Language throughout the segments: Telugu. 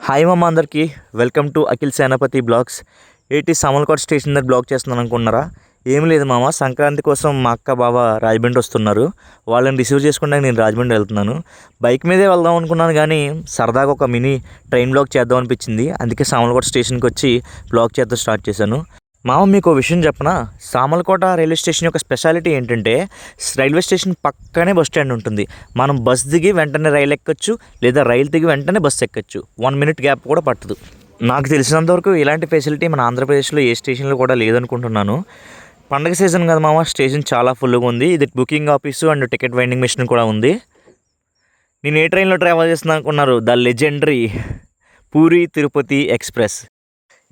హాయ్ మామ అందరికీ welcome to Akhil Senapathi blogs. Samarlakota station దగ్గర బ్లాగ్ చేస్తున్నాను అనుకున్నారా? ఏం లేదు మామ, సంక్రాంతి కోసం మా అక్క బావ రాజమండ్రి వస్తున్నారు. వాళ్ళని రిసీవ్ చేసుకుంటానికి నేను రాజమండ్రి వెళ్తున్నాను. బైక్ మీదే వెళ్దాం అనుకున్నాను కానీ సరదాగా ఒక మినీ ట్రైన్ బ్లాగ్ చేద్దాం అనిపించింది. అందుకే సామర్లకోట స్టేషన్కి వచ్చి బ్లాగ్ చేద్దాం స్టార్ట్ చేశాను. మామ మీకు విషయం చెప్పనా, సామర్లకోట రైల్వే స్టేషన్ యొక్క స్పెషాలిటీ ఏంటంటే రైల్వే స్టేషన్ పక్కనే బస్ స్టాండ్ ఉంటుంది. మనం బస్ దిగి వెంటనే రైలు ఎక్కొచ్చు, లేదా రైలు దిగి వెంటనే బస్సు ఎక్కొచ్చు. 1 మినిట్ గ్యాప్ కూడా పట్టదు. నాకు తెలిసినంతవరకు ఇలాంటి ఫెసిలిటీ మన ఆంధ్రప్రదేశ్లో ఏ స్టేషన్లో కూడా లేదనుకుంటున్నాను. పండగ సీజన్ కదా మామ, స్టేషన్ చాలా ఫుల్గా ఉంది. ఇది booking office and ticket vending machine కూడా ఉంది. నేను ఏ ట్రైన్లో ట్రావెల్ చేస్తున్నాను అనుకున్నారు? The legendary Puri Tirupati express.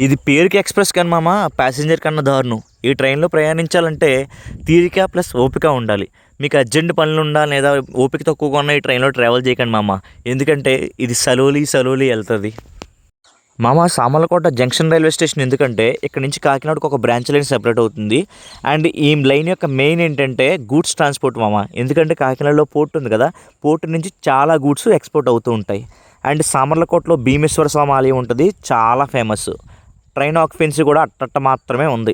ఇది పేరుకి ఎక్స్ప్రెస్ కానీ మామ, ప్యాసింజర్ కన్నా దారుణం. ఈ ట్రైన్లో ప్రయాణించాలంటే తీరిక ప్లస్ ఓపిక ఉండాలి. మీకు అర్జెంట్ పనులు ఉండాలి లేదా ఓపిక తక్కువగా ఉన్న ఈ ట్రైన్లో ట్రావెల్ చేయకండి మామ, ఎందుకంటే ఇది సలోలీ వెళ్తుంది. మామ సామర్లకోట జంక్షన్ రైల్వే స్టేషన్ ఎందుకంటే ఇక్కడ నుంచి కాకినాడకు ఒక బ్రాంచ్ లైన్ సెపరేట్ అవుతుంది. అండ్ ఈ లైన్ యొక్క మెయిన్ ఏంటంటే గూడ్స్ ట్రాన్స్పోర్ట్ మామ, ఎందుకంటే కాకినాడలో పోర్ట్ ఉంది కదా, పోర్ట్ నుంచి చాలా గూడ్స్ ఎక్స్పోర్ట్ అవుతూ ఉంటాయి. అండ్ సామర్లకోటలో భీమేశ్వర స్వామి ఆలయం ఉంటుంది, చాలా ఫేమస్. ట్రైన్ ఆక్యుపెన్సీ కూడా అట్టట్ట మాత్రమే ఉంది.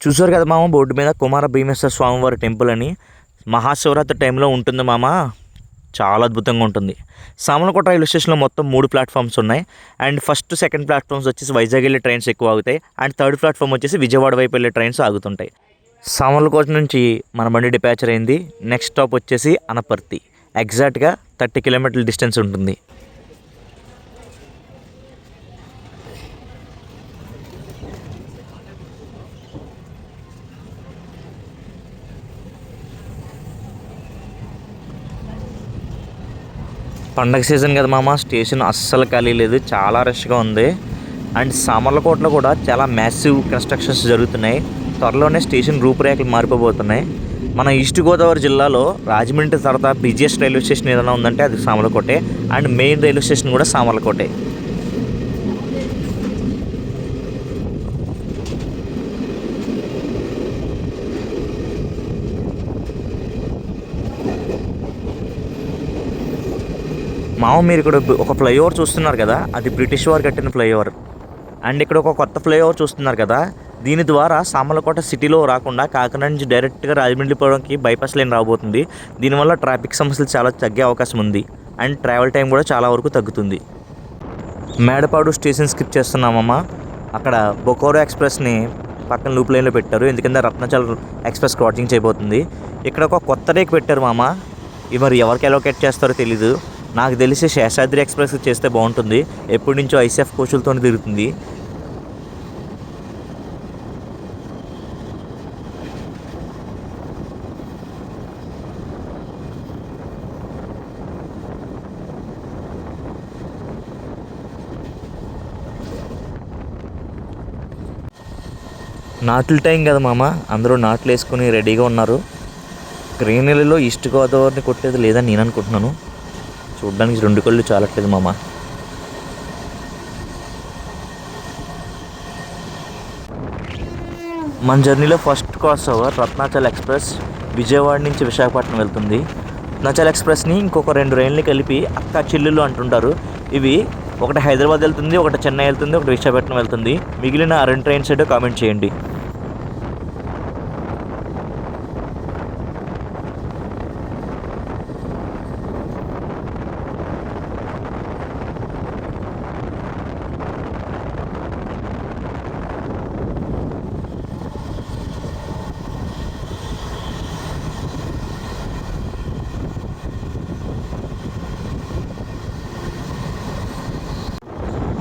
చూసారు కదా మామ బోర్డు మీద కుమార భీమేశ్వర స్వామివారి టెంపుల్ అని. మహాశివరాత్రి టైంలో ఉంటుంది మామ, చాలా అద్భుతంగా ఉంటుంది. సామర్లకోట రైల్వే స్టేషన్లో మొత్తం 3 ప్లాట్ఫామ్స్ ఉన్నాయి. అండ్ ఫస్ట్ సెకండ్ ప్లాట్ఫామ్స్ వచ్చేసి వైజాగ్ వెళ్ళే ట్రైన్స్ ఎక్కువ ఆగుతాయి. అండ్ థర్డ్ ప్లాట్ఫామ్ వచ్చేసి విజయవాడ వైపు వెళ్ళే ట్రైన్స్ ఆగుతుంటాయి. సామర్లకోట నుంచి మన బండి డిపాచర్ అయింది. నెక్స్ట్ స్టాప్ వచ్చేసి అనపర్తి. ఎగ్జాక్ట్గా 30 కిలోమీటర్ల డిస్టెన్స్ ఉంటుంది. పండగ సీజన్ కదా మామ, స్టేషన్ అస్సలు ఖాళీ లేదు, చాలా రష్గా ఉంది. అండ్ సామర్లకోటలో కూడా చాలా మ్యాసివ్ కన్స్ట్రక్షన్స్ జరుగుతున్నాయి. త్వరలోనే స్టేషన్ రూపురేఖలు మారిపోబోతున్నాయి. మన ఈస్ట్ గోదావరి జిల్లాలో రాజమండ్రి తర్వాత బిజియెస్ట్ రైల్వే స్టేషన్ ఏదైనా ఉందంటే అది సామర్లకోటే. అండ్ మెయిన్ రైల్వే స్టేషన్ కూడా సామర్లకోటే. మామ మీరు ఇక్కడ ఒక ఫ్లైఓవర్ చూస్తున్నారు కదా, అది బ్రిటిష్ వారు కట్టిన ఫ్లైఓవర్. అండ్ ఇక్కడ ఒక కొత్త ఫ్లైఓవర్ చూస్తున్నారు కదా, దీని ద్వారా సామర్లకోట సిటీలో రాకుండా కాకినాడ నుంచి డైరెక్ట్గా రాజమండ్రి పోవడానికి బైపాస్ లైన్ రాబోతుంది. దీనివల్ల ట్రాఫిక్ సమస్యలు చాలా తగ్గే అవకాశం ఉంది. అండ్ ట్రావెల్ టైం కూడా చాలా వరకు తగ్గుతుంది. మేడపాడు స్టేషన్ స్కిప్ చేస్తున్నామమ్మ. అక్కడ బొకోరో ఎక్స్ప్రెస్ని పక్కన లూప్ లైన్లో పెట్టారు, ఎందుకంటే రత్నాచల్ ఎక్స్ప్రెస్ క్రాసింగ్ చేయబోతుంది. ఇక్కడ ఒక కొత్త రేక్ పెట్టారు మామ, ఇవి మరి ఎవరికి అలోకేట్ చేస్తారో తెలీదు. నాకు తెలిసి శేషాద్రి ఎక్స్ప్రెస్ చేస్తే బాగుంటుంది, ఎప్పటి నుంచో ఐసీఎఫ్ కోచులతో తిరుగుతుంది. నాట్ల టైం కదా మామ, అందరూ నాట్లు వేసుకుని రెడీగా ఉన్నారు. గ్రీన్ నెలలో ఈస్ట్ గోదావరిని కొట్టేది లేదని నేను అనుకుంటున్నాను. చూడ్డానికి 2 కళ్ళు చాలట్లేదు మామ. మన జర్నీలో first cross over Ratnachal express Vijayawada నుంచి విశాఖపట్నం వెళ్తుంది. రత్నాచల్ ఎక్స్ప్రెస్ని ఇంకొక 2 రైళ్ళని కలిపి అక్క చెల్లెళ్ళు అంటుంటారు. ఇవి ఒకటి హైదరాబాద్ వెళ్తుంది, ఒకటి చెన్నై వెళ్తుంది, ఒకటి విశాఖపట్నం వెళ్తుంది. మిగిలిన 2 ట్రైన్స్ అయితే కామెంట్ చేయండి.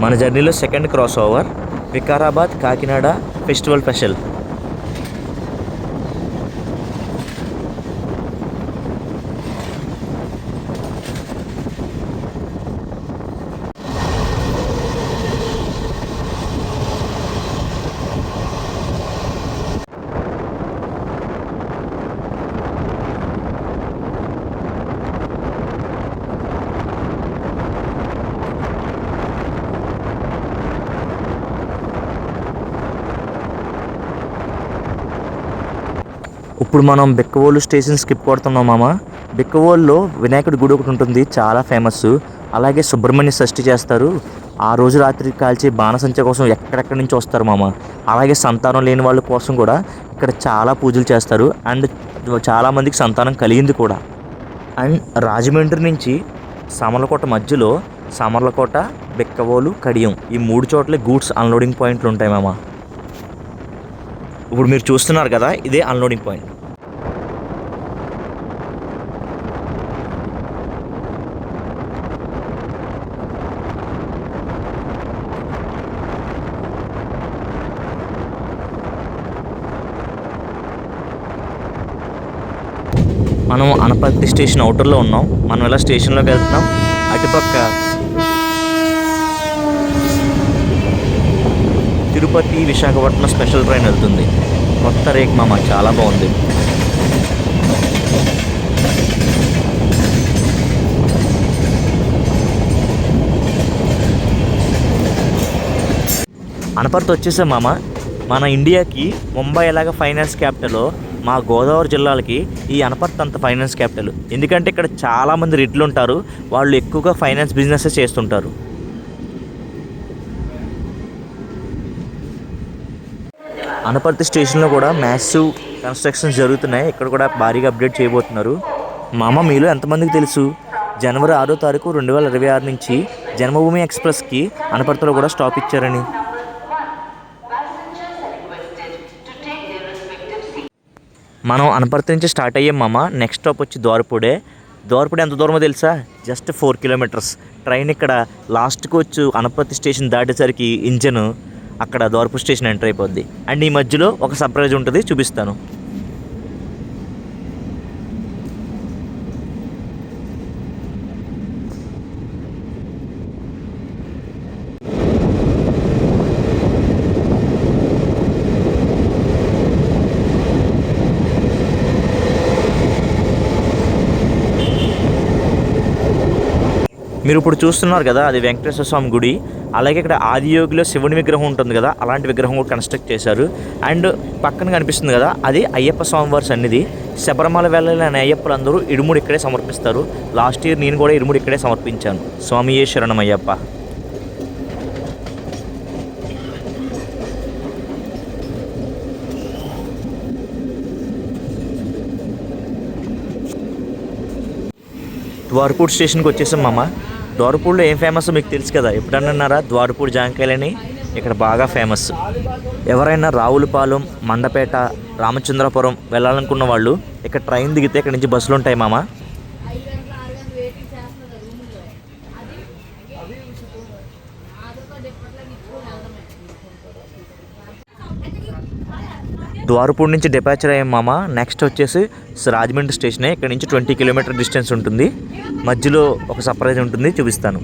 మన జర్నీలో second cross over Vikarabad Kakinada festival special. ఇప్పుడు మనం బిక్కవోలు స్టేషన్ స్కిప్ కొడుతున్నాం మామ. బిక్కవోలులో వినాయకుడి గుడి ఒకటి ఉంటుంది, చాలా ఫేమస్. అలాగే సుబ్రహ్మణ్య షష్ఠి చేస్తారు. ఆ రోజు రాత్రి కాల్చే బాణసంచ కోసం ఎక్కడెక్కడి నుంచి వస్తారు మామ. అలాగే సంతానం లేని వాళ్ళ కోసం కూడా ఇక్కడ చాలా పూజలు చేస్తారు. అండ్ చాలామందికి సంతానం కలిగింది కూడా. అండ్ రాజమండ్రి నుంచి సామర్లకోట మధ్యలో సామర్లకోట, బిక్కవోలు, కడియం ఈ 3 చోట్ల గూడ్స్ అన్లోడింగ్ పాయింట్లు ఉంటాయి మామ. ఇప్పుడు మీరు చూస్తున్నారు కదా, ఇదే అన్లోడింగ్ పాయింట్. మనం అనపర్తి స్టేషన్ అవుటర్లో ఉన్నాం. మనం ఇలా స్టేషన్లోకి వెళ్తున్నాం. అటుపక్క తిరుపతి, విశాఖపట్నం స్పెషల్ ట్రైన్ వెళ్తుంది. కొత్త రేక్ మామ, చాలా బాగుంది. అనపర్తి వచ్చేసాం మామ. మన ఇండియాకి ముంబై ఎలాగ ఫైనాన్స్ క్యాపిటలో మా గోదావరి జిల్లాలకి ఈ అనపర్తి అంత ఫైనాన్స్ క్యాపిటల్. ఎందుకంటే ఇక్కడ చాలామంది రెడ్లు ఉంటారు. వాళ్ళు ఎక్కువగా ఫైనాన్స్ బిజినెస్ చేస్తుంటారు. అనపర్తి స్టేషన్లో కూడా మ్యాసివ్ కన్స్ట్రక్షన్స్ జరుగుతున్నాయి. ఇక్కడ కూడా భారీగా అప్డేట్ చేయబోతున్నారు. మామ, మీలో ఎంతమందికి తెలుసు జనవరి 6వ తారీఖు 2026 నుంచి జన్మభూమి ఎక్స్ప్రెస్కి అనపర్తిలో కూడా స్టాప్ ఇచ్చారని? మనం అనపర్తి నుంచి స్టార్ట్ అయ్యాం మామ. నెక్స్ట్ స్టాప్ వచ్చి ద్వారపూడే. ద్వారపూడి ఎంత దూరమో తెలుసా? Just 4 kilometres. ట్రైన్ ఇక్కడ లాస్ట్కి వచ్చి అనపర్తి స్టేషన్ దాటేసరికి ఇంజన్ అక్కడ ద్వారపూడి స్టేషన్ ఎంటర్ అయిపోద్ది. అండ్ ఈ మధ్యలో ఒక సర్ప్రైజ్ ఉంటుంది, చూపిస్తాను. మీరు ఇప్పుడు చూస్తున్నారు కదా, అది వెంకటేశ్వర స్వామి గుడి. అలాగే ఇక్కడ ఆదియోగిలో శివుని విగ్రహం ఉంటుంది కదా, అలాంటి విగ్రహం కూడా కన్స్ట్రక్ట్ చేశారు. అండ్ పక్కన కనిపిస్తుంది కదా, అది అయ్యప్ప స్వామివారి సన్నిధి. శబరిమల వెళ్ళాలని అయ్యప్పలు అందరూ ఇడుముడు ఇక్కడే సమర్పిస్తారు. లాస్ట్ ఇయర్ నేను కూడా ఇడుముడు ఇక్కడే సమర్పించాను. స్వామియే శరణం అయ్యప్ప. ద్వారపూడి స్టేషన్కి వచ్చేసాం మామ. ద్వారపూడిలో ఏం ఫేమస్ మీకు తెలుసు కదా, ఎప్పుడన్నారా? ద్వారపూడి జాంకాయలని ఇక్కడ బాగా ఫేమస్. ఎవరైనా రావులపాలెం, మండపేట, రామచంద్రపురం వెళ్ళాలనుకున్న వాళ్ళు ఇక్కడ ట్రైన్ దిగితే ఇక్కడ నుంచి బస్సులు ఉంటాయి మామ. ద్వారపూడి నుంచి డిపాచర్ అయ్యాం మామ. నెక్స్ట్ వచ్చేసి రాజమండ్రి స్టేషనే. ఇక్కడ నుంచి 20 కిలోమీటర్ డిస్టెన్స్ ఉంటుంది. మధ్యలో ఒక సర్ప్రైజ్ ఉంటుంది, చూపిస్తాను.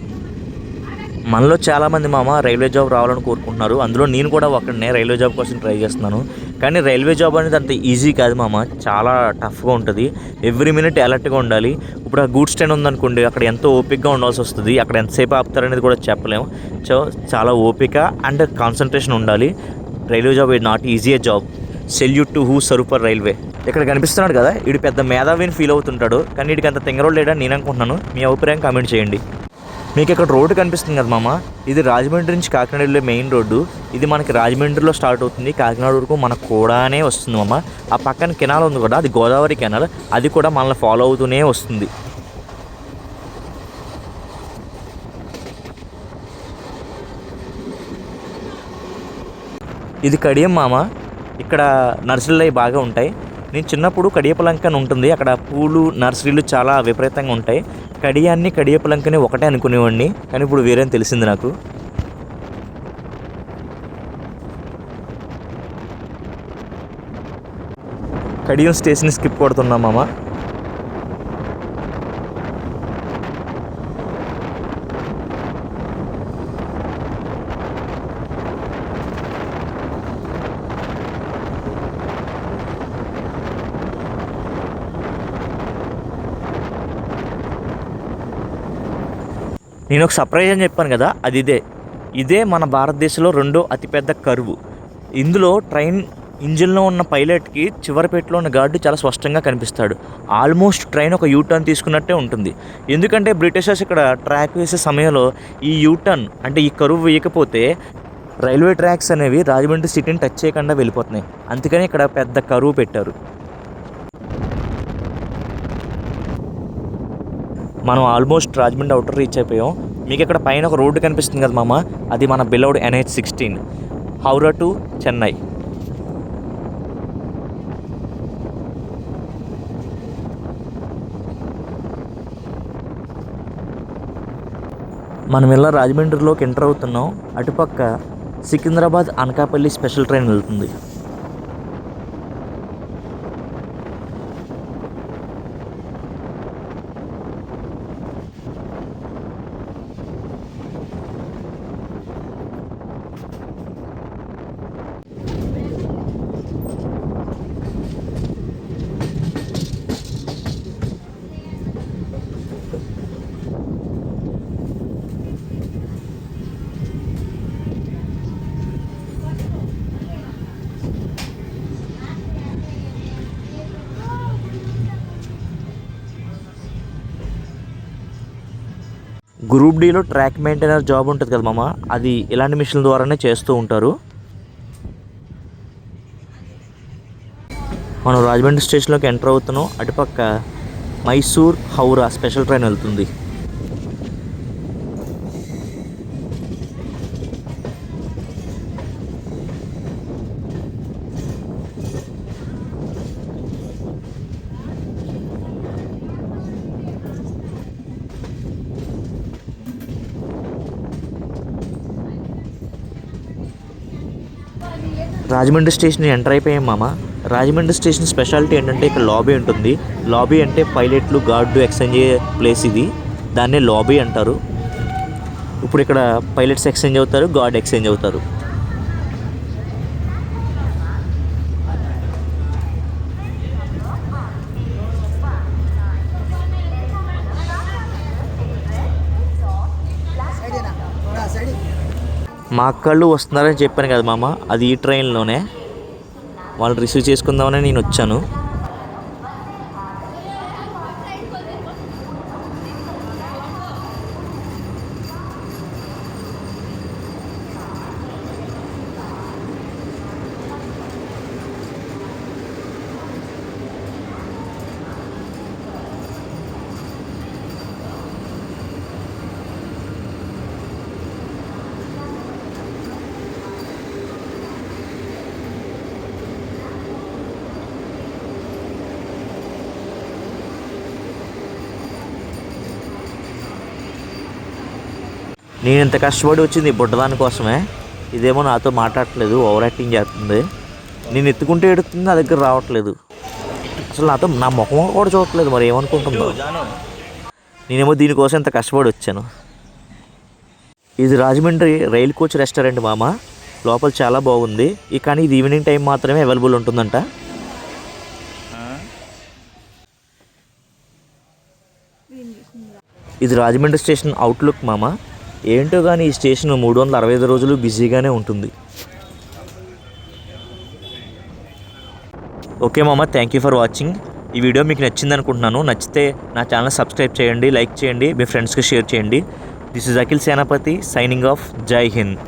మనలో చాలామంది మామ రైల్వే జాబ్ రావాలని కోరుకుంటున్నారు. అందులో నేను కూడా ఒకనే రైల్వే జాబ్ కోసం ట్రై చేస్తున్నాను. కానీ రైల్వే జాబ్ అనేది అంత ఈజీ కాదు మామ, చాలా టఫ్గా ఉంటుంది. ఎవ్రీ మినిట్ అలర్ట్గా ఉండాలి. ఇప్పుడు ఆ గూడ్స్ ట్రైన్ ఉందనుకోండి, అక్కడ ఎంతో ఓపికగా ఉండాల్సి వస్తుంది. అక్కడ ఎంతసేపు ఆపుతారనేది కూడా చెప్పలేము. సో చాలా ఓపిక అండ్ కాన్సన్ట్రేషన్ ఉండాలి. Railway job is not easy job. Salute to who serve for railway. ఇక్కడ కనిపిస్తున్నాడు కదా, వీడు పెద్ద మేధావిని ఫీల్ అవుతుంటాడు. కానీ వీడికి అంత తింగరోడు లేడని నేను అనుకుంటున్నాను. మీ అభిప్రాయం కామెంట్ చేయండి. మీకు ఇక్కడ రోడ్డు కనిపిస్తుంది కదా మామ, ఇది రాజమండ్రి నుంచి కాకినాడ వెళ్ళే మెయిన్ రోడ్డు. ఇది మనకి రాజమండ్రిలో స్టార్ట్ అవుతుంది, కాకినాడ వరకు మనకు కూడానే వస్తుంది మామ. ఆ పక్కన కెనాల్ ఉంది కూడా, అది గోదావరి కెనాల్. అది కూడా మనల్ని ఫాలో అవుతూనే వస్తుంది. ఇది కడియం మామ. ఇక్కడ నర్సరీలు అవి బాగా ఉంటాయి. నేను చిన్నప్పుడు కడియపలంక అని ఉంటుంది, అక్కడ పూలు నర్సరీలు చాలా విపరీతంగా ఉంటాయి. కడియాన్ని కడియపలంకని ఒకటే అనుకునేవాడిని, కానీ ఇప్పుడు వేరే తెలిసింది నాకు. కడియం స్టేషన్ స్కిప్ కొడుతున్నాం మామ. నేను ఒక సర్ప్రైజ్ అని చెప్పాను కదా, అది ఇదే మన భారతదేశంలో రెండో అతిపెద్ద కర్వ్. ఇందులో ట్రైన్ ఇంజిన్లో ఉన్న పైలట్కి చివరి పెట్టిలో ఉన్న గార్డు చాలా స్పష్టంగా కనిపిస్తాడు. ఆల్మోస్ట్ ట్రైన్ ఒక యూటర్న్ తీసుకున్నట్టే ఉంటుంది. ఎందుకంటే బ్రిటిషర్స్ ఇక్కడ ట్రాక్ వేసే సమయంలో ఈ యూటర్న్ అంటే ఈ కరువు వేయకపోతే రైల్వే ట్రాక్స్ అనేవి రాజమండ్రి సిటీని టచ్ చేయకుండా వెళ్ళిపోతున్నాయి. అందుకని ఇక్కడ పెద్ద కరువు పెట్టారు. మనం ఆల్మోస్ట్ రాజమండ్రి అవుటర్ రీచ్ అయిపోయాం. మీకు ఇక్కడ పైన ఒక రోడ్డు కనిపిస్తుంది కదా మామ, అది మన beloved NH-16 Howrah to Chennai. మనం ఇలా రాజమండ్రిలోకి ఎంటర్ అవుతున్నాం. అటుపక్క సికింద్రాబాద్ అనకాపల్లి స్పెషల్ ట్రైన్ వెళ్తుంది. గ్రూప్ డీలో ట్రాక్ మెయింటైనర్ జాబ్ ఉంటుంది కదా మామ, అది ఇలాంటి మిషన్ల ద్వారానే చేస్తూ ఉంటారు. మనం రాజమండ్రి స్టేషన్లోకి ఎంటర్ అవుతున్నాం. అటుపక్క మైసూర్ హౌరా స్పెషల్ ట్రైన్ వెళ్తుంది. రాజమండ్రి స్టేషన్ ఎంటర్ అయిపోయాం మామ. రాజమండ్రి స్టేషన్ స్పెషాలిటీ ఏంటంటే ఇక్కడ లాబీ ఉంటుంది. లాబీ అంటే పైలట్లు గార్డు ఎక్స్చేంజ్ అయ్యే ప్లేస్ ఇది, దాన్నే లాబీ అంటారు. ఇప్పుడు ఇక్కడ పైలట్స్ ఎక్స్చేంజ్ అవుతారు, గార్డ్ ఎక్స్చేంజ్ అవుతారు. మా అక్కళ్ళు వస్తున్నారని చెప్పాను కదా మామ, అది ఈ ట్రైన్లోనే. వాళ్ళు రిసీవ్ చేసుకుందామని నేను వచ్చాను. నేను ఇంత కష్టపడి వచ్చింది బుడ్డదాని కోసమే. ఇదేమో నాతో మాట్లాడట్లేదు, ఓవర్ యాక్టింగ్ చేస్తుంది. నేను ఎత్తుకుంటే ఎడుతుంది, నా దగ్గర రావట్లేదు. అసలు నాతో నా ముఖం కూడా చూడట్లేదు, మరి ఏమనుకుంటుందో. నేనేమో దీనికోసం ఇంత కష్టపడి వచ్చాను. ఇది రాజమండ్రి రైల్ కోచ్ రెస్టారెంట్ మామ. లోపల చాలా బాగుంది, కానీ ఇది ఈవినింగ్ టైం మాత్రమే అవైలబుల్ ఉంటుందంట. ఇది రాజమండ్రి స్టేషన్ అవుట్లుక్ మామ. ఏంటో కానీ ఈ స్టేషన్ 365 రోజులు బిజీగానే ఉంటుంది. ఓకే మామ, థ్యాంక్ యూ ఫర్ వాచింగ్. ఈ వీడియో మీకు నచ్చింది అనుకుంటున్నాను. నచ్చితే నా ఛానల్ సబ్స్క్రైబ్ చేయండి, లైక్ చేయండి, మీ ఫ్రెండ్స్కి షేర్ చేయండి. This is Akhil Senapathi signing off. జై హింద్.